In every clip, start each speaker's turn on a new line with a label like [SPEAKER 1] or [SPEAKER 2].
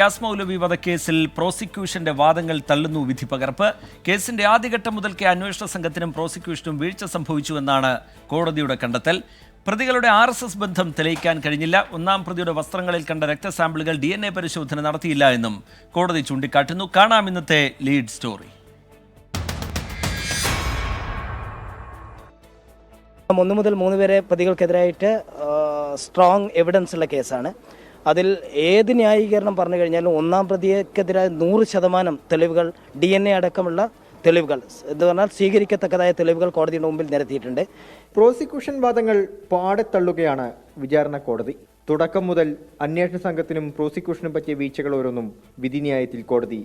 [SPEAKER 1] റിയാസ് മൗലവി വധക്കേസിൽ പ്രോസിക്യൂഷന്റെ വാദങ്ങൾ തള്ളുന്നു വിധി പകർപ്പ്. കേസിന്റെ ആദ്യഘട്ടം മുതൽക്കേ അന്വേഷണ സംഘത്തിനും പ്രോസിക്യൂഷനും വീഴ്ച സംഭവിച്ചുവെന്നാണ് കോടതിയുടെ കണ്ടെത്തൽ. പ്രതികളുടെ RSS ബന്ധം തെളിയിക്കാൻ കഴിഞ്ഞില്ല. ഒന്നാം പ്രതിയുടെ വസ്ത്രങ്ങളിൽ കണ്ട രക്തസാമ്പിളുകൾ DNA പരിശോധന നടത്തിയില്ല എന്നും കോടതി ചൂണ്ടിക്കാട്ടുന്നു. കാണാം ഇന്നത്തെ ലീഡ് സ്റ്റോറി.
[SPEAKER 2] 1 മുതൽ 3 വരെ പ്രതികൾക്കെതിരായിട്ട് സ്ട്രോങ് എവിഡൻസ് ഉള്ള കേസാണ്. അതിൽ ഏത് ന്യായീകരണം പറഞ്ഞു കഴിഞ്ഞാലും ഒന്നാം പ്രതിക്കെതിരായ 100% തെളിവുകൾ, DNA അടക്കമുള്ള തെളിവുകൾ എന്ന് പറഞ്ഞാൽ സ്വീകരിക്കത്തക്കതായ തെളിവുകൾ കോടതിയുടെ മുമ്പിൽ നിരത്തിയിട്ടുണ്ട്.
[SPEAKER 3] പ്രോസിക്യൂഷൻ വാദങ്ങൾ പാടെ തള്ളുകയാണ് വിചാരണ കോടതി. തുടക്കം മുതൽ അന്വേഷണ സംഘത്തിനും പ്രോസിക്യൂഷനും പറ്റിയ വീഴ്ചകൾ ഓരോന്നും വിധിന്യായത്തിൽ കോടതി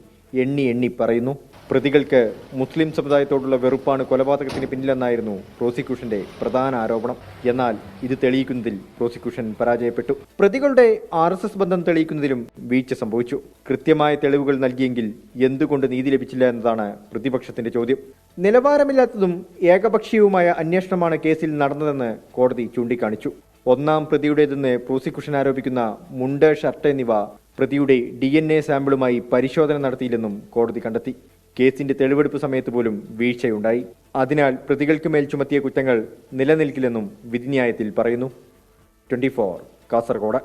[SPEAKER 3] എണ്ണി പറയുന്നു. പ്രതികൾക്ക് മുസ്ലിം സമുദായത്തോടുള്ള വെറുപ്പാണ് കൊലപാതകത്തിന് പിന്നിലെന്നായിരുന്നു പ്രോസിക്യൂഷന്റെ പ്രധാന ആരോപണം. എന്നാൽ ഇത് തെളിയിക്കുന്നതിൽ പ്രോസിക്യൂഷൻ പരാജയപ്പെട്ടു. പ്രതികളുടെ RSS ബന്ധം തെളിയിക്കുന്നതിലും വീഴ്ച സംഭവിച്ചു. കൃത്യമായ തെളിവുകൾ നൽകിയെങ്കിൽ എന്തുകൊണ്ട് നീതി ലഭിച്ചില്ല എന്നതാണ് പ്രതിപക്ഷത്തിന്റെ ചോദ്യം. നിലവാരമില്ലാത്തതും ഏകപക്ഷീയവുമായ അന്വേഷണമാണ് കേസിൽ നടന്നതെന്ന് കോടതി ചൂണ്ടിക്കാണിച്ചു. ഒന്നാം പ്രതിയുടേതെന്ന് പ്രോസിക്യൂഷൻ ആരോപിക്കുന്ന മുണ്ട്, ഷർട്ട് എന്നിവ പ്രതിയുടെ DNA സാമ്പിളുമായി പരിശോധന നടത്തിയില്ലെന്നും കോടതി കണ്ടെത്തി. കേസിന്റെ തെളിവെടുപ്പ് സമയത്ത് പോലും വീഴ്ചയുണ്ടായി. അതിനാൽ പ്രതികൾക്ക് മേൽ ചുമത്തിയ കുറ്റങ്ങൾ നിലനിൽക്കില്ലെന്നും വിധിന്യായത്തിൽ പറയുന്നു. 24 കാസർഗോഡ്.